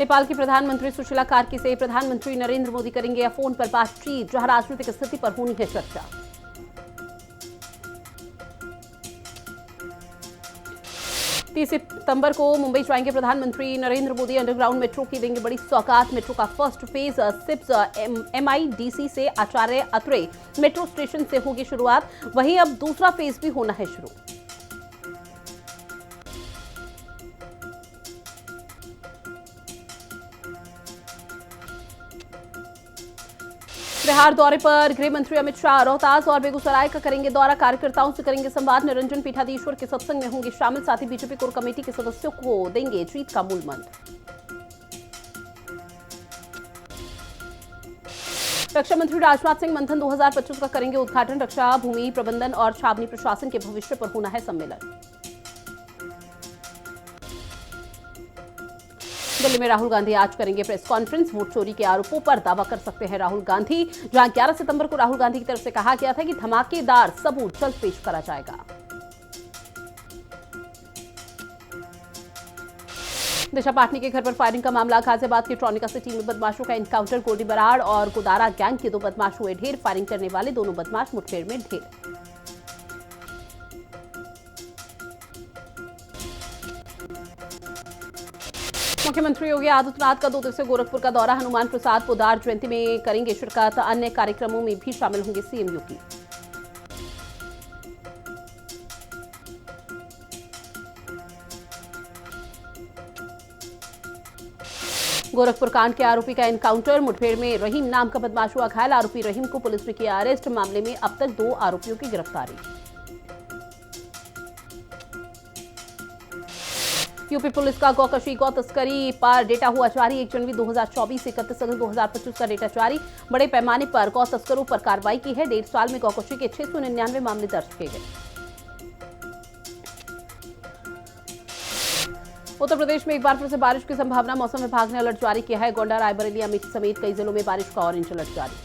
नेपाल की प्रधानमंत्री सुशीला कार्की से प्रधानमंत्री नरेंद्र मोदी करेंगे फोन पर बातचीत, जहां राजनीतिक स्थिति पर होनी है चर्चा। 30 सितंबर को मुंबई जाएंगे प्रधानमंत्री नरेंद्र मोदी। अंडरग्राउंड मेट्रो की देंगे बड़ी सौगात। मेट्रो का फर्स्ट फेज सिप्स MIDC से आचार्य अत्रे मेट्रो स्टेशन से होगी शुरुआत। वहीं अब दूसरा फेज भी होना है शुरू। बिहार दौरे पर गृह मंत्री अमित शाह रोहतास और बेगूसराय का करेंगे दौरा। कार्यकर्ताओं से करेंगे संवाद। निरंजन पीठाधीश्वर के सत्संग में होंगे शामिल। साथ ही बीजेपी कोर कमेटी के सदस्यों को देंगे जीत का मूल मंत्र। रक्षा मंत्री राजनाथ सिंह मंथन 2025 का करेंगे उद्घाटन। रक्षा, भूमि प्रबंधन और छावनी प्रशासन के भविष्य पर होना है सम्मेलन। दिल्ली में राहुल गांधी आज करेंगे प्रेस कॉन्फ्रेंस। वोट चोरी के आरोपों पर दावा कर सकते हैं राहुल गांधी, जहां 11 सितंबर को राहुल गांधी की तरफ से कहा गया था कि धमाकेदार सबूत जल्द पेश करा जाएगा। दिशा पाटनी के घर पर फायरिंग का मामला। गाजियाबाद के ट्रॉनिका सिटी में बदमाशों का एनकाउंटर। गोली बराड़ और गोदारा गैंग के 2 बदमाश हुए ढेर। फायरिंग करने वाले दोनों बदमाश मुठभेड़ में ढेर। मुख्यमंत्री योगी आदित्यनाथ का 2 दिवसीय गोरखपुर का दौरा। हनुमान प्रसाद पोद्दार जयंती में करेंगे शिरकत। अन्य कार्यक्रमों में भी शामिल होंगे सीएम योगी। गोरखपुर कांड के आरोपी का एनकाउंटर। मुठभेड़ में रहीम नाम का बदमाश हुआ घायल। आरोपी रहीम को पुलिस ने किया अरेस्ट। मामले में अब तक 2 आरोपियों की गिरफ्तारी। यूपी पुलिस का गौकशी गौ तस्करी पर डेटा हुआ जारी। 1 जनवरी 2024 से 31 अगस्त 2025 का डेटा जारी। बड़े पैमाने पर गौ तस्करों पर कार्रवाई की है। 1.5 साल में गौकशी के 699 मामले दर्ज किए गए। उत्तर प्रदेश में एक बार फिर से बारिश की संभावना। मौसम विभाग ने अलर्ट जारी किया है। गोंडा, रायबरेली, अमेठी समेत कई जिलों में बारिश का ऑरेंज अलर्ट जारी।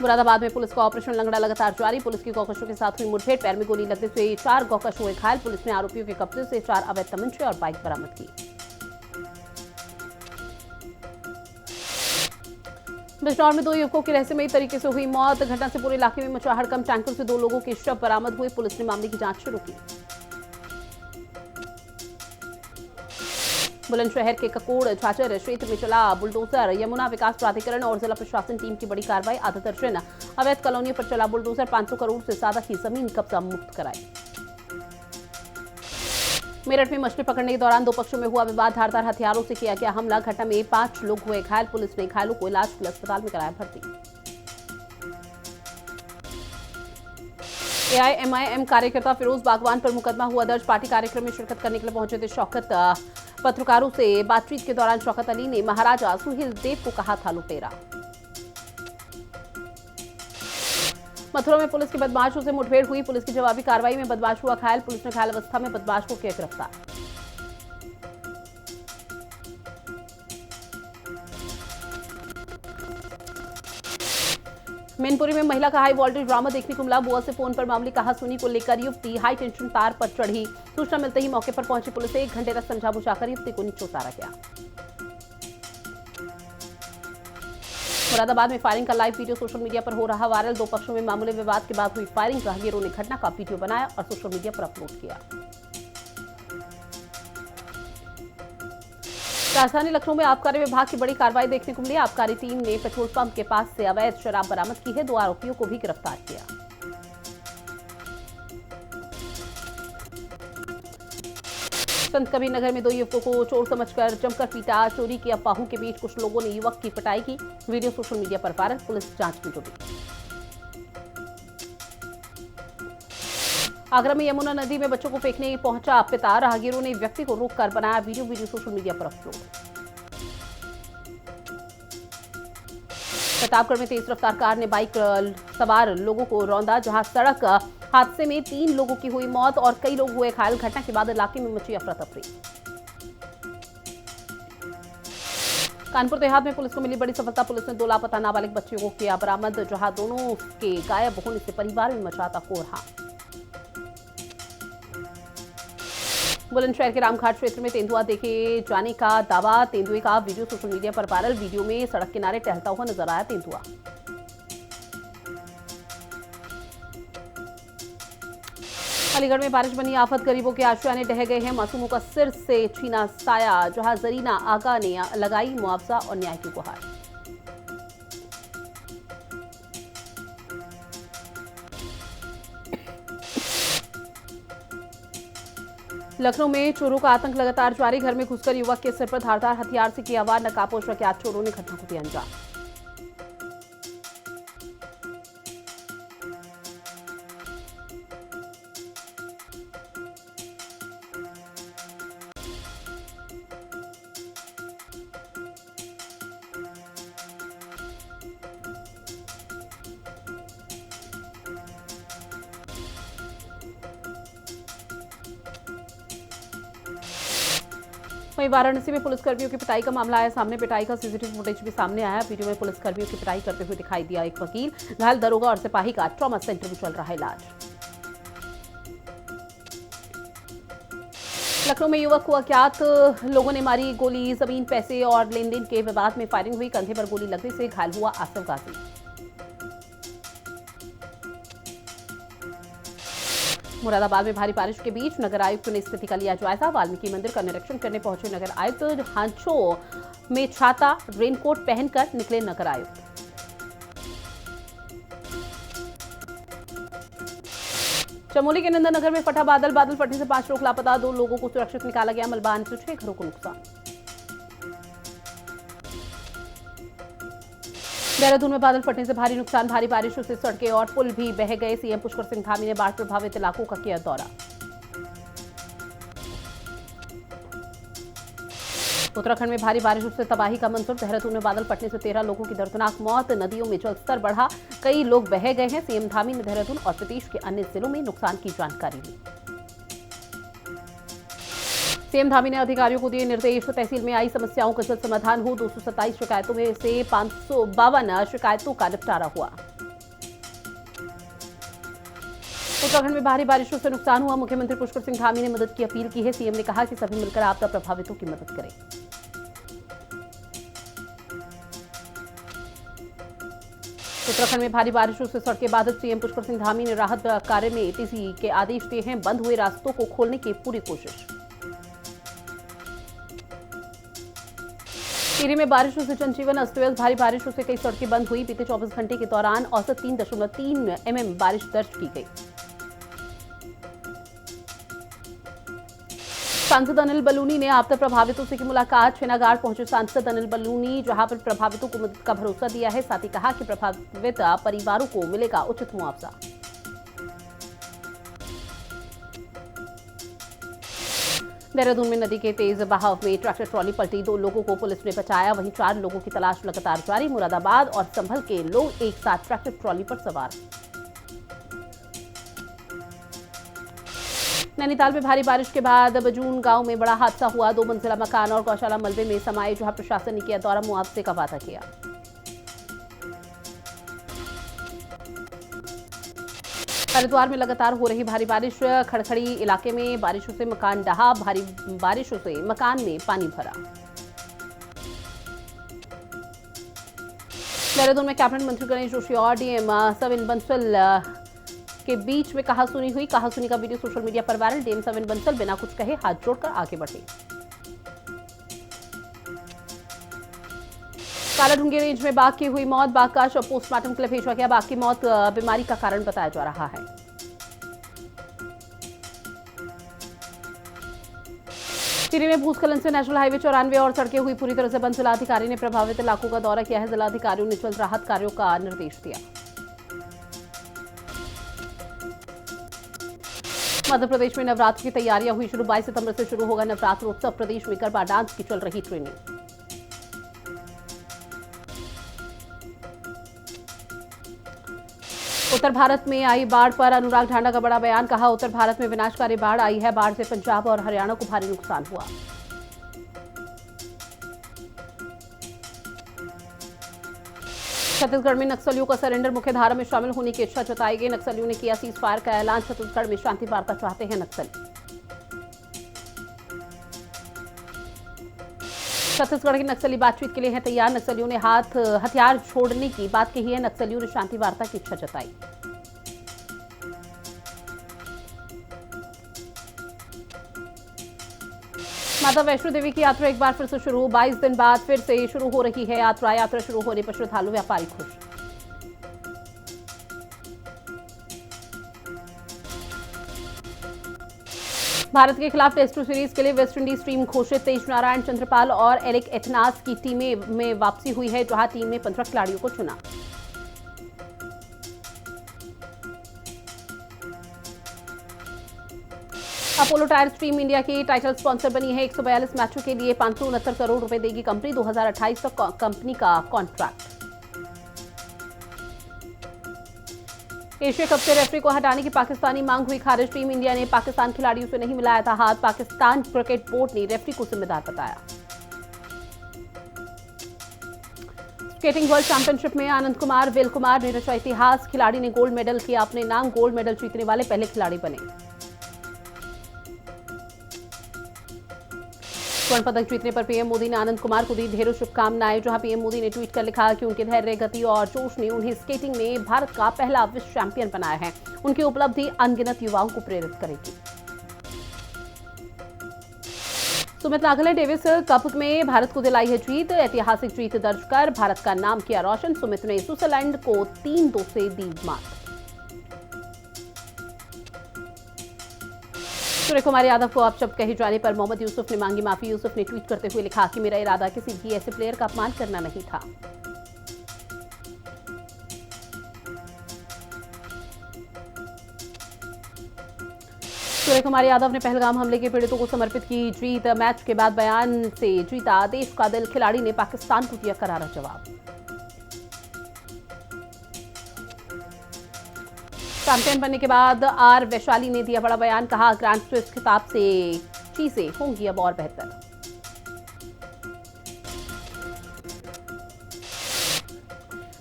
मुरादाबाद में पुलिस का ऑपरेशन लंगड़ा लगातार जारी। पुलिस की गौकशों के साथ हुई मुठभेड़। पैर में गोली लगने से 4 गौकश हुए घायल। पुलिस ने आरोपियों के कब्जे से 4 अवैध तमंचे और बाइक बरामद की। बिजनौर में 2 युवकों की रहस्यमयी तरीके से हुई मौत। घटना से पूरे इलाके में मचा हड़कंप। टैंकर से 2 लोगों के शव बरामद हुए। पुलिस ने मामले की जांच शुरू की। बुलंदशहर के ककोड़ झाचर क्षेत्र में चला बुलडोजर। यमुना विकास प्राधिकरण और जिला प्रशासन टीम की बड़ी कार्रवाई। आधा दर्जन अवैध कॉलोनियों पर चला बुलडोजर। 500 करोड़ से ज्यादा की जमीन कब्जा मुक्त कराई। मेरठ में मछली पकड़ने के दौरान 2 पक्षों में हुआ विवाद। धारदार हथियारों से किया गया हमला। घटना में 5 लोग हुए घायल। पुलिस ने घायलों को इलाज के लिए अस्पताल में कराया भर्ती। AIMIM कार्यकर्ता फिरोज बागवान पर मुकदमा हुआ दर्ज। पार्टी कार्यक्रम में शिरकत करने के लिए पहुंचे थे शौकत। पत्रकारों से बातचीत के दौरान शौकत अली ने महाराजा सुहेल देव को कहा था लुटेरा। मथुरा में पुलिस की बदमाशों से मुठभेड़ हुई। पुलिस की जवाबी कार्रवाई में बदमाश हुआ घायल। पुलिस ने घायल अवस्था में बदमाश को किया गिरफ्तार। मैनपुरी में महिला का हाई वोल्टेज ड्रामा देखने को मिला। बुआ से फोन पर मामूली कहासुनी को लेकर युवती हाई टेंशन तार पर चढ़ी। सूचना मिलते ही मौके पर पहुंची पुलिस। 1 घंटे तक समझा बुझाकर युवती को नीचे उतारा गया। मुरादाबाद में फायरिंग का लाइव वीडियो सोशल मीडिया पर हो रहा वायरल। 2 पक्षों में मामूली विवाद के बाद हुई फायरिंग। राहगीरों ने घटना का वीडियो बनाया और सोशल मीडिया पर अपलोड किया। राजधानी लखनऊ में आबकारी विभाग की बड़ी कार्रवाई देखने को मिली। आबकारी टीम ने पेट्रोल पंप के पास से अवैध शराब बरामद की है। 2 आरोपियों को भी गिरफ्तार किया। संत कबीर नगर में 2 युवकों को चोर समझकर जमकर पीटा। चोरी की अफवाहों के बीच कुछ लोगों ने युवक की पिटाई की। वीडियो सोशल मीडिया पर वायरल। पुलिस जांच में जुटी। आगरा में यमुना नदी में बच्चों को फेंकने पहुंचा पिता। राहगीरों ने व्यक्ति को रोककर बनाया वीडियो सोशल मीडिया पर अपलोड। प्रतापगढ़ में तेज रफ्तार कार ने बाइक सवार लोगों को रौंदा। जहां सड़क हादसे में 3 लोगों की हुई मौत और कई लोग हुए घायल। घटना के बाद इलाके में मची अफरा तफरी। कानपुर देहात में पुलिस को मिली बड़ी सफलता। पुलिस ने 2 लापता नाबालिग बच्चियों को किया बरामद। जहां दोनों के गायब होने से परिवार में मचा था कोहराम। बुलंदशहर के रामघाट क्षेत्र में तेंदुआ देखे जाने का दावा। तेंदुए का वीडियो सोशल मीडिया पर वायरल। वीडियो में सड़क किनारे टहलता हुआ नजर आया तेंदुआ। अलीगढ़ में बारिश बनी आफत। गरीबों के आशियाने ढह गए हैं। मासूमों का सिर से छीना साया। जहां जरीना आगा ने लगाई मुआवजा और न्याय की गुहार। लखनऊ में चोरों का आतंक लगातार जारी। घर में घुसकर युवक के सिर पर धारदार हथियार से किया वार। नकाबपोश अज्ञात चोरों ने घटना को दिया अंजाम। वहीं वाराणसी में पुलिसकर्मियों की पिटाई का मामला आया सामने। पिटाई का सीसीटीवी फुटेज भी सामने आया। वीडियो में पुलिसकर्मियों की पिटाई करते हुए दिखाई दिया एक वकील। घायल दरोगा और सिपाही का ट्रॉमा सेंटर में चल रहा है इलाज। लखनऊ में युवक को अज्ञात लोगों ने मारी गोली। जमीन, पैसे और लेनदेन के विवाद में फायरिंग हुई। कंधे पर गोली लगने से घायल हुआ आसिफ गाजी। मुरादाबाद में भारी बारिश के बीच नगर आयुक्त ने स्थिति का लिया जायजा। वाल्मीकि मंदिर का निरीक्षण करने पहुंचे नगर आयुक्त। हांचो में छाता, रेनकोट पहनकर निकले नगर आयुक्त। चमोली के नंदा नगर में फटा बादल। बादल फटने से 5 लोग लापता। 2 लोगों को सुरक्षित निकाला गया। मलबा आने से 6 घरों को नुकसान। देहरादून में बादल फटने से भारी नुकसान। भारी बारिशों से सड़कें और पुल भी बह गए। सीएम पुष्कर सिंह धामी ने बाढ़ प्रभावित इलाकों का किया दौरा। उत्तराखंड में भारी बारिशों से तबाही का मंजर। देहरादून में बादल फटने से 13 लोगों की दर्दनाक मौत। नदियों में जलस्तर बढ़ा। कई लोग बह गए हैं। सीएम धामी ने देहरादून और प्रदेश के अन्य जिलों में नुकसान की जानकारी ली। सीएम धामी ने अधिकारियों को दिए निर्देश। तहसील में आई समस्याओं का जल्द समाधान हो। 227 शिकायतों में से 552 शिकायतों का निपटारा हुआ। उत्तराखंड में भारी बारिशों से नुकसान हुआ। मुख्यमंत्री पुष्कर सिंह धामी ने मदद की अपील की है। सीएम ने कहा कि सभी मिलकर आपदा प्रभावितों की मदद करें। उत्तराखंड में भारी बारिशों से सड़कें बाधित। सीएम पुष्कर सिंह धामी ने राहत कार्य में तेजी के आदेश दिए हैं। बंद हुए रास्तों को खोलने की पूरी कोशिश। टिहरी में बारिशों से जनजीवन अस्त व्यस्त। भारी बारिशों से कई सड़कें बंद हुई। बीते 24 घंटे के दौरान औसत 3.3 mm बारिश दर्ज की गई। सांसद अनिल बलूनी ने आपदा प्रभावितों से की मुलाकात। छेनागाड़ पहुंचे सांसद अनिल बलूनी, जहां पर प्रभावितों को मदद का भरोसा दिया है। साथ ही कहा कि प्रभावित परिवारों को मिलेगा उचित मुआवजा। देहरादून में नदी के तेज बहाव में ट्रैक्टर ट्रॉली पलटी। 2 लोगों को पुलिस ने बचाया। वहीं 4 लोगों की तलाश लगातार जारी। मुरादाबाद और संभल के लोग एक साथ ट्रैक्टर ट्रॉली पर सवार। नैनीताल में भारी बारिश के बाद बजून गांव में बड़ा हादसा हुआ। 2 मंजिला मकान और गौशाला मलबे में समाये, जहां प्रशासन ने किया दौरा। मुआवजे का वादा किया। हरिद्वार में लगातार हो रही भारी बारिश। खड़खड़ी इलाके में बारिशों से मकान ढहा। भारी बारिशों से मकान में पानी भरा। देहरादून में कैबिनेट मंत्री गणेश जोशी और डीएम सविन बंसल के बीच में कहासुनी हुई। कहासुनी का वीडियो सोशल मीडिया पर वायरल। डीएम सविन बंसल बिना कुछ कहे हाथ जोड़कर आगे बढ़े। कालाढूंगी रेंज में बाघ की हुई मौत। बाघ का शव पोस्टमार्टम के लिए भेजा गया। बाघ की मौत बीमारी का कारण बताया जा रहा है। टिहरी में भूस्खलन से नेशनल हाईवे 94 और सड़कें हुई पूरी तरह से बंद। जिलाधिकारी ने प्रभावित इलाकों का दौरा किया है। जिलाधिकारियों ने जल्द राहत कार्यों का निर्देश दिया। मध्य प्रदेश में नवरात्र की तैयारियां हुई शुरू। 22 सितंबर से शुरू होगा नवरात्र उत्सव। प्रदेश में गरबा डांस की चल रही ट्रेनिंग। उत्तर भारत में आई बाढ़ पर अनुराग ढांडा का बड़ा बयान। कहा, उत्तर भारत में विनाशकारी बाढ़ आई है। बाढ़ से पंजाब और हरियाणा को भारी नुकसान हुआ। छत्तीसगढ़ में नक्सलियों का सरेंडर। मुख्य धारा में शामिल होने की इच्छा जताई गई। नक्सलियों ने किया सीज फायर का ऐलान। छत्तीसगढ़ में शांति वार्ता चाहते हैं नक्सली। छत्तीसगढ़ के नक्सली बातचीत के लिए हैं तैयार। नक्सलियों ने हथियार छोड़ने की बात कही है। नक्सलियों ने शांति वार्ता की इच्छा जताई। माता वैष्णो देवी की यात्रा एक बार फिर से शुरू। 22 दिन बाद फिर से शुरू हो रही है यात्रा। यात्रा शुरू होने पर श्रद्धालु व्यापारी खुश। भारत के खिलाफ टेस्ट सीरीज के लिए वेस्टइंडीज टीम घोषित। तेज नारायण, चंद्रपाल और एरिक एथनास की टीमें में वापसी हुई है, जहां टीम ने 15 खिलाड़ियों को चुना। अपोलो टायर्स टीम इंडिया की टाइटल स्पॉन्सर बनी है। 142 मैचों के लिए 569 करोड़ रुपए देगी कंपनी। 2028 तक कंपनी का कॉन्ट्रैक्ट। एशिया कप से रेफरी को हटाने की पाकिस्तानी मांग हुई खारिज। टीम इंडिया ने पाकिस्तान खिलाड़ियों से नहीं मिलाया था हाथ। पाकिस्तान क्रिकेट बोर्ड ने रेफरी को जिम्मेदार बताया। स्केटिंग वर्ल्ड चैंपियनशिप में आनंद कुमार, वेल कुमार ने रचा इतिहास। खिलाड़ी ने गोल्ड मेडल किया अपने नाम। गोल्ड मेडल जीतने वाले पहले खिलाड़ी बने। स्वर्ण पदक जीतने पर पीएम मोदी ने आनंद कुमार को दी ढेरों शुभकामनाएं। जहां पीएम मोदी ने ट्वीट कर लिखा कि उनके धैर्य, गति और जोश ने उन्हें स्केटिंग में भारत का पहला विश्व चैंपियन बनाया है। उनकी उपलब्धि अनगिनत युवाओं को प्रेरित करेगी। सुमित नागल ने डेविस कप में भारत को दिलाई है जीत। ऐतिहासिक जीत दर्ज कर भारत का नाम किया रोशन। सुमित ने स्विट्जरलैंड को 3-2 से दी मात। सूर्य कुमार यादव को अपशब्द कहे जाने पर मोहम्मद यूसुफ ने मांगी माफी। यूसुफ ने ट्वीट करते हुए लिखा कि मेरा इरादा किसी भी ऐसे प्लेयर का अपमान करना नहीं था। सूर्य कुमार यादव ने पहलगाम हमले के पीड़ितों को समर्पित की जीत। मैच के बाद बयान से जीता देश का दिल। खिलाड़ी ने पाकिस्तान को दिया करारा जवाब। चैंपियन बनने के बाद आर वैशाली ने दिया बड़ा बयान। कहा ग्रैंड स्विस खिताब से चीजें होंगी अब और बेहतर।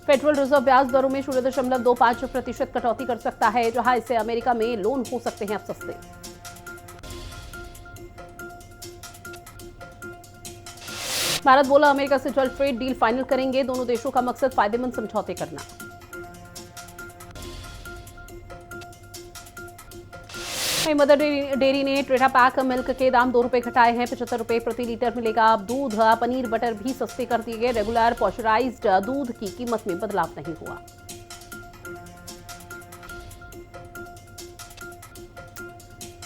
फेडरल रिजर्व ब्याज दरों में 0.25% कटौती कर सकता है, जहां इससे अमेरिका में लोन हो सकते हैं अब सस्ते। भारत बोला अमेरिका से जल्द ट्रेड डील फाइनल करेंगे। दोनों देशों का मकसद फायदेमंद समझौते करना। मदर डेयरी ने टेट्रा पैक मिल्क के दाम 2 रुपए घटाए हैं। 75 रुपए प्रति लीटर मिलेगा अब दूध। पनीर बटर भी सस्ते कर दिए गए। रेगुलर पॉस्चराइज्ड दूध की कीमत में बदलाव नहीं हुआ।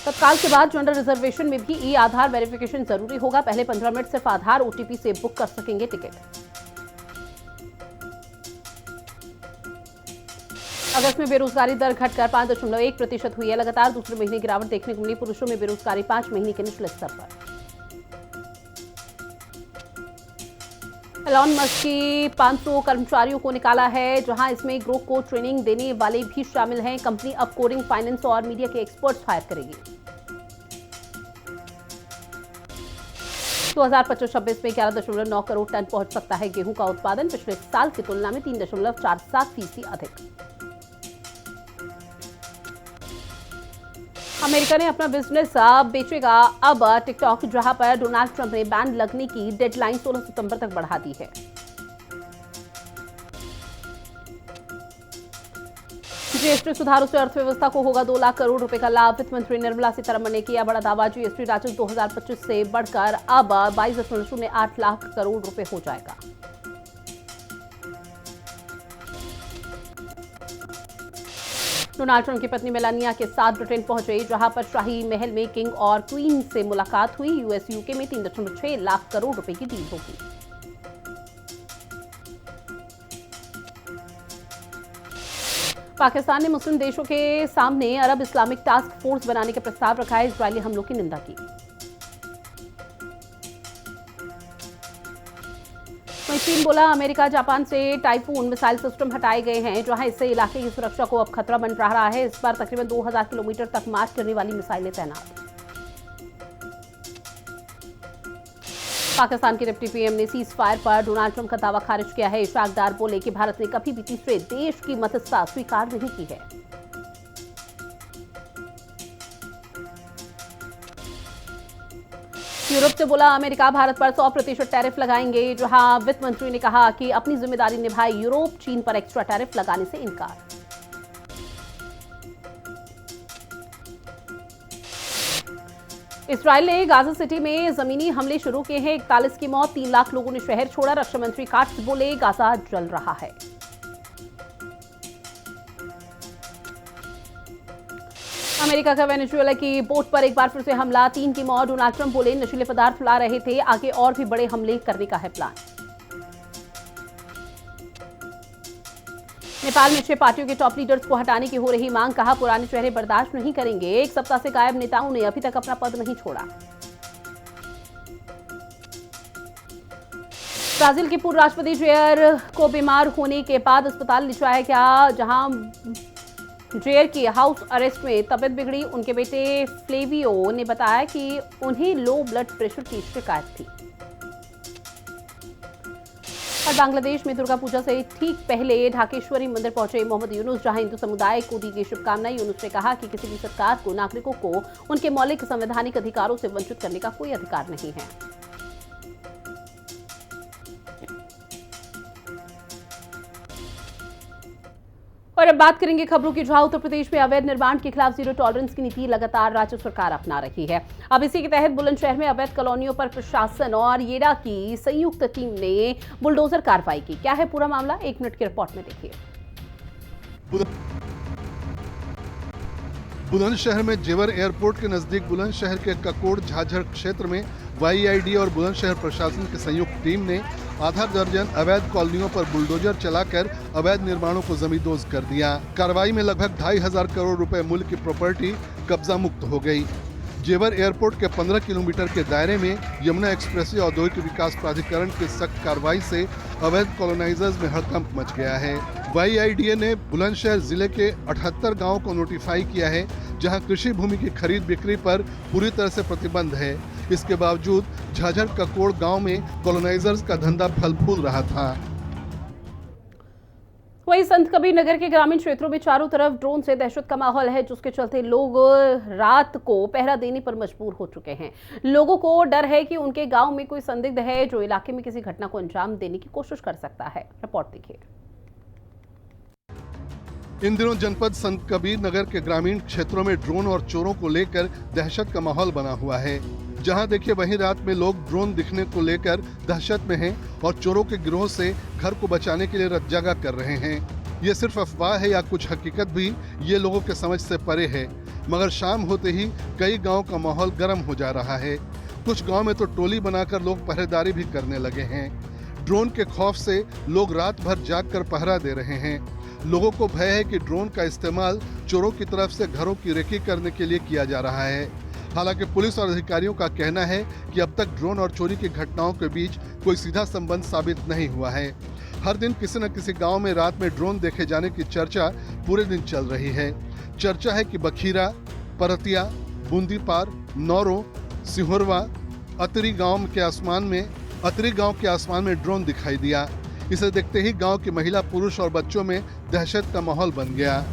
तत्काल के बाद जनरल रिजर्वेशन में भी ई आधार वेरिफिकेशन जरूरी होगा। पहले 15 मिनट सिर्फ आधार ओटीपी से बुक कर सकेंगे टिकट। अगस्त में बेरोजगारी दर घटकर 5.1% हुई है। लगातार दूसरे महीने गिरावट देखने को मिली। पुरुषों में बेरोजगारी 5 महीने के निचले स्तर पर। एलॉन मस्क की 500 कर्मचारियों को निकाला है, जहां इसमें ग्रोक को ट्रेनिंग देने वाले भी शामिल हैं। कंपनी अब कोडिंग, फाइनेंस और मीडिया के एक्सपर्ट्स हायर करेगी। 2025-26 में 11.9 करोड़ टन पहुंच सकता है गेहूं का उत्पादन। पिछले साल की तुलना में 3.47% अधिक। अमेरिका ने अपना बिजनेस बेचेगा अब टिकटॉक, जहां पर डोनाल्ड ट्रंप ने बैन लगने की डेडलाइन 16 सितंबर तक बढ़ा दी है। जीएसटी सुधारों से अर्थव्यवस्था को होगा 2 लाख करोड़ रुपए का लाभ। वित्त मंत्री निर्मला सीतारमण ने किया बड़ा दावा। जीएसटी राजस्व 2025 से बढ़कर अब 22.08 लाख करोड़ रुपए हो जाएगा। डोनाल्ड ट्रंप की पत्नी मेलानिया के साथ ब्रिटेन पहुंचे, जहां पर शाही महल में किंग और क्वीन से मुलाकात हुई। यूएस यूके में 3.6 लाख करोड़ रुपए की डील होगी। पाकिस्तान ने मुस्लिम देशों के सामने अरब इस्लामिक टास्क फोर्स बनाने का प्रस्ताव रखा है। इजरायली हमलों की निंदा की। चीन बोला अमेरिका जापान से टाइफून मिसाइल सिस्टम हटाए गए हैं, जहां इससे इलाके की सुरक्षा को अब खतरा बन रहा है। इस बार तकरीबन 2000 किलोमीटर तक मार करने वाली मिसाइलें तैनात। पाकिस्तान के डिप्टी पीएम ने सीज फायर पर डोनाल्ड ट्रंप का दावा खारिज किया है। इशाक डार बोले कि भारत ने कभी भी तीसरे देश की मदद स्वीकार नहीं की है। यूरोप से बोला अमेरिका भारत पर 100% टैरिफ लगाएंगे, जहां वित्त मंत्री ने कहा कि अपनी जिम्मेदारी निभाए यूरोप, चीन पर एक्स्ट्रा टैरिफ लगाने से इनकार। इसराइल ने गाजा सिटी में जमीनी हमले शुरू किए हैं, 41 की मौत, 3 लाख लोगों ने शहर छोड़ा। रक्षा मंत्री काट्स बोले गाजा जल रहा है। अमेरिका का वेनेजुएला की बोट पर एक बार फिर से हमला, 3 की मौत। डोनाल्ड ट्रंप बोले नशीले पदार्थ ला रहे थे, आगे और भी बड़े हमले करने का है प्लान। नेपाल में 6 पार्टियों के टॉप लीडर्स को हटाने की हो रही मांग, कहा पुराने चेहरे बर्दाश्त नहीं करेंगे। 1 सप्ताह से गायब नेताओं ने अभी तक अपना पद नहीं छोड़ा। ब्राजील के पूर्व राष्ट्रपति जेयर को बीमार होने के बाद अस्पताल ले जाया गया, जहां जेयर की हाउस अरेस्ट में तबीयत बिगड़ी। उनके बेटे फ्लेवियो ने बताया कि उन्हें लो ब्लड प्रेशर की शिकायत थी। और बांग्लादेश में दुर्गा पूजा से ठीक पहले ढाकेश्वरी मंदिर पहुंचे मोहम्मद यूनुस, जहां हिंदू समुदाय को दी गई शुभकामनाएं। यूनुस ने कहा कि किसी भी सरकार को नागरिकों को उनके मौलिक संवैधानिक अधिकारों से वंचित करने का कोई अधिकार नहीं है। और अब बात करेंगे खबरों की, जहां उत्तर प्रदेश में अवैध निर्माण के खिलाफ जीरो टॉलरेंस की नीति लगातार राज्य सरकार अपना रही है। अब इसी के तहत बुलंदशहर में अवैध कॉलोनियों पर प्रशासन और येडा की संयुक्त टीम ने बुलडोजर कार्रवाई की। क्या है पूरा मामला, 1 मिनट की रिपोर्ट में देखिए। बुलंदशहर में जेवर एयरपोर्ट के नजदीक बुलंदशहर के ककोड़ झाझड़ क्षेत्र में YID और बुलंदशहर प्रशासन की संयुक्त टीम ने आधा दर्जन अवैध कॉलोनियों पर बुलडोजर चलाकर अवैध निर्माणों को जमींदोज कर दिया। कार्रवाई में लगभग 2,500 करोड़ रुपए मूल्य की प्रॉपर्टी कब्जा मुक्त हो गई। जेवर एयरपोर्ट के 15 किलोमीटर के दायरे में यमुना एक्सप्रेसवे औद्योगिक विकास प्राधिकरण की सख्त कार्रवाई से अवैध कॉलोनाइजर्स में हड़कंप मच गया है। YIDA ने बुलंदशहर जिले के 78 गांवों को नोटिफाई किया है, जहां कृषि भूमि की खरीद बिक्री पर पूरी तरह से प्रतिबंध है। इसके बावजूद झाझड़ ककोड़ गांव में कॉलोनाइजर्स का धंधा फल फूल रहा था। वहीं संत कबीर नगर के ग्रामीण क्षेत्रों में चारों तरफ ड्रोन से दहशत का माहौल है, जिसके चलते लोग रात को पहरा देने पर मजबूर हो चुके हैं। लोगों को डर है कि उनके गांव में कोई संदिग्ध है जो इलाके में किसी घटना को अंजाम देने की कोशिश कर सकता है। रिपोर्ट देखिए। इन दिनों जनपद संत कबीर नगर के ग्रामीण क्षेत्रों में ड्रोन और चोरों को लेकर दहशत का माहौल बना हुआ है। जहां देखिए वहीं रात में लोग ड्रोन दिखने को लेकर दहशत में हैं और चोरों के गिरोह से घर को बचाने के लिए रतजगा कर रहे हैं। ये सिर्फ अफवाह है या कुछ हकीकत भी, ये लोगों के समझ से परे है। मगर शाम होते ही कई गाँव का माहौल गर्म हो जा रहा है। कुछ गाँव में तो टोली बनाकर लोग पहरेदारी भी करने लगे हैं। ड्रोन के खौफ से लोग रात भर जाग कर पहरा दे रहे हैं। लोगों को भय है कि ड्रोन का इस्तेमाल चोरों की तरफ से घरों की रेकी करने के लिए किया जा रहा है। हालांकि पुलिस और अधिकारियों का कहना है कि अब तक ड्रोन और चोरी की घटनाओं के बीच कोई सीधा संबंध साबित नहीं हुआ है। हर दिन किसी न किसी गांव में रात में ड्रोन देखे जाने की चर्चा पूरे दिन चल रही है। चर्चा है कि बखीरा, परतिया, बूंदीपार, नौरो, सिहोरवा, अतरी गांव के आसमान में ड्रोन दिखाई दिया। इसे देखते ही गांव की महिला, पुरुष और बच्चों में दहशत का माहौल बन गया।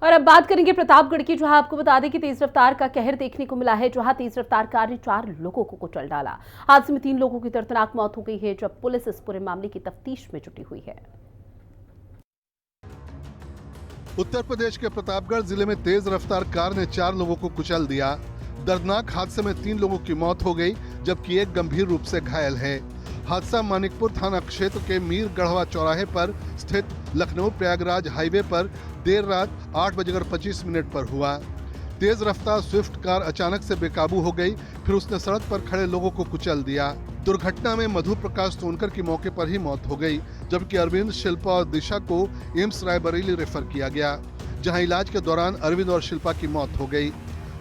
और अब बात करेंगे प्रतापगढ़ की, जहां आपको बता दें कि तेज रफ्तार का कहर देखने को मिला है, जहां तेज रफ्तार कार ने 4 लोगों को कुचल डाला। हादसे में 3 लोगों की दर्दनाक मौत हो गई है, जब पुलिस इस पूरे मामले की तफ्तीश में जुटी हुई है। उत्तर प्रदेश के प्रतापगढ़ जिले में तेज रफ्तार कार ने 4 लोगों को कुचल दिया। दर्दनाक हादसे में 3 लोगों की मौत हो गई, जबकि एक गंभीर रूप से घायल है। हादसा मानिकपुर थाना क्षेत्र के मीर गढ़वा चौराहे पर स्थित लखनऊ प्रयागराज हाईवे पर देर रात 8:25 पर हुआ। तेज रफ्तार स्विफ्ट कार अचानक से बेकाबू हो गई, फिर उसने सड़क पर खड़े लोगों को कुचल दिया। दुर्घटना में मधु प्रकाश सोनकर की मौके पर ही मौत हो गई, जबकि अरविंद, शिल्पा और दिशा को एम्स रायबरेली रेफर किया गया, जहां इलाज के दौरान अरविंद और शिल्पा की मौत हो गई,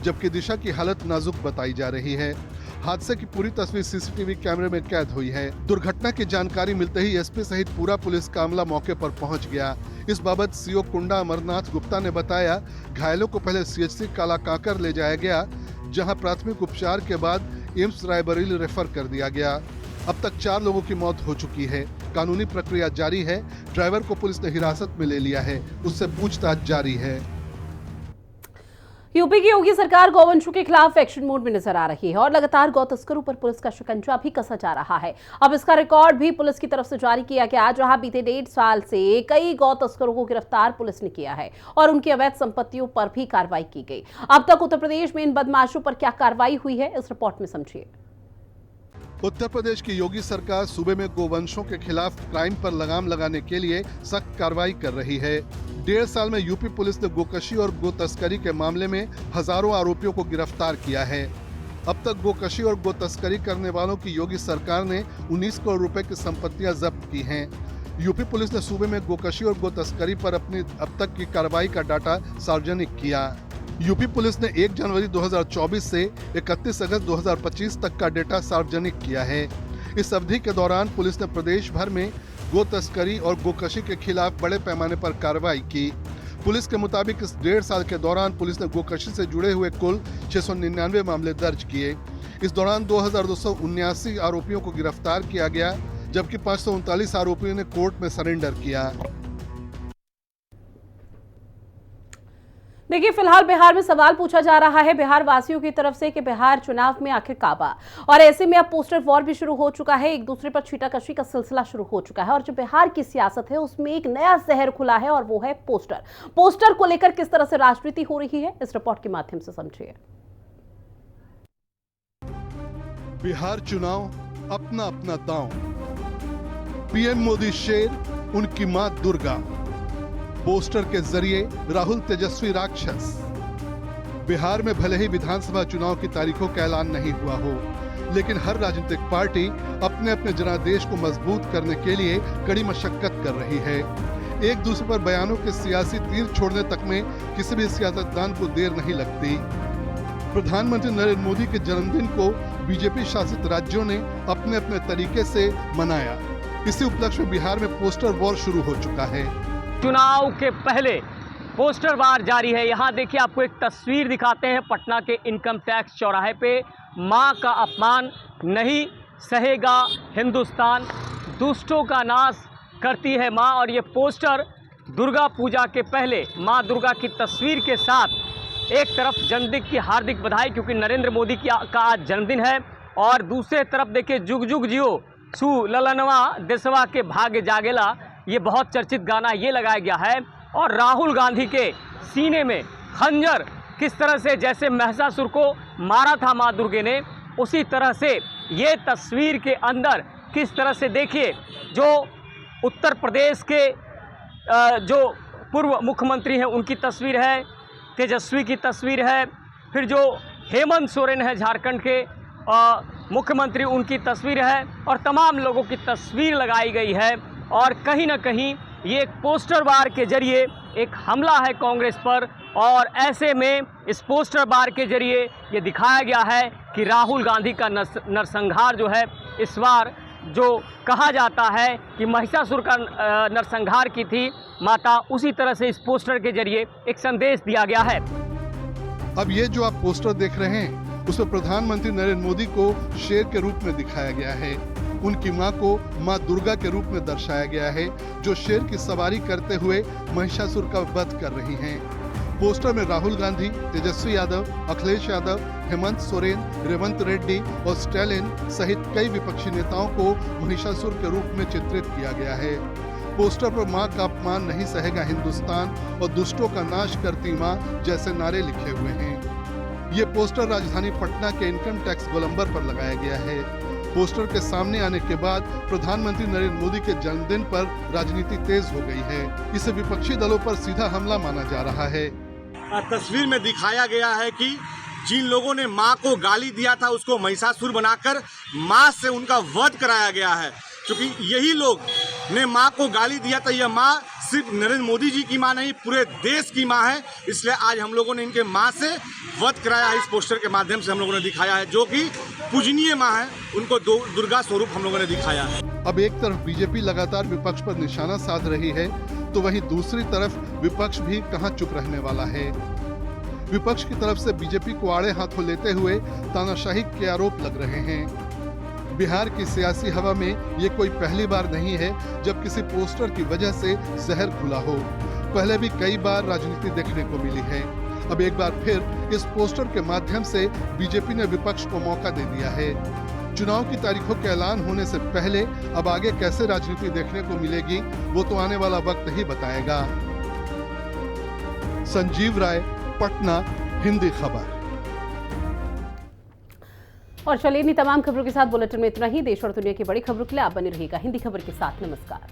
जबकि दिशा की हालत नाजुक बताई जा रही है। हादसे की पूरी तस्वीर CCTV कैमरे में कैद हुई है। दुर्घटना की जानकारी मिलते ही SP सहित पूरा पुलिस कामला मौके पर पहुंच गया। इस बाबत CO कुंडा अमरनाथ गुप्ता ने बताया, घायलों को पहले CHC काला कांकर ले जाया गया, जहां प्राथमिक उपचार के बाद एम्स रायबरेली रेफर कर दिया गया। अब तक 4 लोगों की मौत हो चुकी है। कानूनी प्रक्रिया जारी है। ड्राइवर को पुलिस ने हिरासत में ले लिया है, उससे पूछताछ जारी है। यूपी की योगी सरकार गौवंशों के खिलाफ एक्शन मोड में नजर आ रही है और लगातार गौ तस्करों पर पुलिस का शिकंजा भी कसा जा रहा है। अब इसका रिकॉर्ड भी पुलिस की तरफ से जारी किया गया, जहां बीते 1.5 साल से कई गौ तस्करों को गिरफ्तार पुलिस ने किया है और उनकी अवैध संपत्तियों पर भी कार्रवाई की गई। अब तक उत्तर प्रदेश में इन बदमाशों पर क्या कार्रवाई हुई है, इस रिपोर्ट में समझिए। उत्तर प्रदेश की योगी सरकार सूबे में गोवंशों के खिलाफ क्राइम पर लगाम लगाने के लिए सख्त कार्रवाई कर रही है। 1.5 साल में यूपी पुलिस ने गोकशी और गो तस्करी के मामले में हजारों आरोपियों को गिरफ्तार किया है। अब तक गोकशी और गो तस्करी करने वालों की योगी सरकार ने 19 करोड़ रुपए की संपत्तियां जब्त की हैं। यूपी पुलिस ने सूबे में गोकशी और गो तस्करी पर अपनी अब तक की कार्रवाई का डाटा सार्वजनिक किया। यूपी पुलिस ने 1 जनवरी 2024 से 31 अगस्त 2025 तक का डेटा सार्वजनिक किया है। इस अवधि के दौरान पुलिस ने प्रदेश भर में गो तस्करी और गोकशी के खिलाफ बड़े पैमाने पर कार्रवाई की। पुलिस के मुताबिक इस 1.5 साल के दौरान पुलिस ने गोकशी से जुड़े हुए कुल 699 मामले दर्ज किए। इस दौरान 2279 आरोपियों को गिरफ्तार किया गया, जबकि 539 आरोपियों ने कोर्ट में सरेंडर किया। देखिए, फिलहाल बिहार में सवाल पूछा जा रहा है बिहार वासियों की तरफ से कि बिहार चुनाव में आखिर काबा, और ऐसे में अब पोस्टर वॉर भी शुरू हो चुका है। एक दूसरे पर छीटाकशी का सिलसिला शुरू हो चुका है और जो बिहार की सियासत है उसमें एक नया जहर खुला है और वो है पोस्टर को लेकर किस तरह से राजनीति हो रही है, इस रिपोर्ट के माध्यम से समझिए। बिहार चुनाव अपना अपना दांव, पीएम मोदी शेर, उनकी मां दुर्गा, पोस्टर के जरिए राहुल तेजस्वी राक्षस। बिहार में भले ही विधानसभा चुनाव की तारीखों का ऐलान नहीं हुआ हो, लेकिन हर राजनीतिक पार्टी अपने अपने जनादेश को मजबूत करने के लिए कड़ी मशक्कत कर रही है। एक दूसरे पर बयानों के सियासी तीर छोड़ने तक में किसी भी सियासतदान को देर नहीं लगती। प्रधानमंत्री नरेंद्र मोदी के जन्मदिन को बीजेपी शासित राज्यों ने अपने अपने तरीके से मनाया। इसी उपलक्ष्य में बिहार में पोस्टर वॉर शुरू हो चुका है। चुनाव के पहले पोस्टर वार जारी है। यहाँ देखिए, आपको एक तस्वीर दिखाते हैं पटना के इनकम टैक्स चौराहे पे। माँ का अपमान नहीं सहेगा हिंदुस्तान, दुष्टों का नाश करती है माँ। और ये पोस्टर दुर्गा पूजा के पहले माँ दुर्गा की तस्वीर के साथ एक तरफ जन्मदिन की हार्दिक बधाई, क्योंकि नरेंद्र मोदी का आज जन्मदिन है, और दूसरे तरफ देखिए जुग जुग जियो सु ललनवा देशवा के भाग्य जागेला, ये बहुत चर्चित गाना ये लगाया गया है। और राहुल गांधी के सीने में खंजर किस तरह से, जैसे महिषासुर को मारा था माँ दुर्गे ने, उसी तरह से ये तस्वीर के अंदर किस तरह से देखिए, जो उत्तर प्रदेश के जो पूर्व मुख्यमंत्री हैं उनकी तस्वीर है, तेजस्वी की तस्वीर है, फिर जो हेमंत सोरेन है झारखंड के मुख्यमंत्री, उनकी तस्वीर है, और तमाम लोगों की तस्वीर लगाई गई है। और कहीं ना कहीं ये एक पोस्टर वार के जरिए एक हमला है कांग्रेस पर, और ऐसे में इस पोस्टर वार के जरिए ये दिखाया गया है कि राहुल गांधी का नरसंहार जो है, इस बार जो कहा जाता है कि महिषासुर का नरसंहार की थी माता, उसी तरह से इस पोस्टर के जरिए एक संदेश दिया गया है। अब ये जो आप पोस्टर देख रहे हैं, उसमें प्रधानमंत्री नरेंद्र मोदी को शेर के रूप में दिखाया गया है। उनकी मां को मां दुर्गा के रूप में दर्शाया गया है, जो शेर की सवारी करते हुए महिषासुर का वध कर रही हैं। पोस्टर में राहुल गांधी, तेजस्वी यादव, अखिलेश यादव, हेमंत सोरेन, रेवंत रेड्डी और स्टैलिन सहित कई विपक्षी नेताओं को महिषासुर के रूप में चित्रित किया गया है। पोस्टर पर मां का अपमान नहीं सहेगा हिंदुस्तान और दुष्टों का नाश करती मां जैसे नारे लिखे हुए हैं। ये पोस्टर राजधानी पटना के इनकम टैक्स गोलंबर पर लगाया गया है। पोस्टर के सामने आने के बाद प्रधानमंत्री नरेंद्र मोदी के जन्मदिन पर राजनीति तेज हो गई है। इसे विपक्षी दलों पर सीधा हमला माना जा रहा है। तस्वीर में दिखाया गया है कि जिन लोगों ने मां को गाली दिया था, उसको महिषासुर बनाकर मां से उनका वध कराया गया है। क्योंकि यही लोग ने मां को गाली दिया था, यह मां सिर्फ नरेंद्र मोदी जी की मां नहीं, पूरे देश की मां है। इसलिए आज हम लोगों ने इनके मां से वध कराया है। इस पोस्टर के माध्यम से हम लोगों ने दिखाया है, जो कि पूजनीय मां है, उनको दुर्गा स्वरूप हम लोगों ने दिखाया है। अब एक तरफ बीजेपी लगातार विपक्ष पर निशाना साध रही है, तो वहीं दूसरी तरफ विपक्ष भी कहां चुप रहने वाला है। विपक्ष की तरफ से बीजेपी को आड़े हाथों लेते हुए तानाशाही के आरोप लग रहे हैं। बिहार की सियासी हवा में ये कोई पहली बार नहीं है जब किसी पोस्टर की वजह से जहर खुला हो। पहले भी कई बार राजनीति देखने को मिली है। अब एक बार फिर इस पोस्टर के माध्यम से बीजेपी ने विपक्ष को मौका दे दिया है। चुनाव की तारीखों के ऐलान होने से पहले अब आगे कैसे राजनीति देखने को मिलेगी वो तो आने वाला वक्त ही बताएगा। संजीव राय, पटना, हिंदी खबर। और चलिए इन्हीं तमाम खबरों के साथ बुलेटिन में इतना ही। देश और दुनिया की बड़ी खबरों के लिए आप बने रहिएगा हिंदी खबर के साथ। नमस्कार।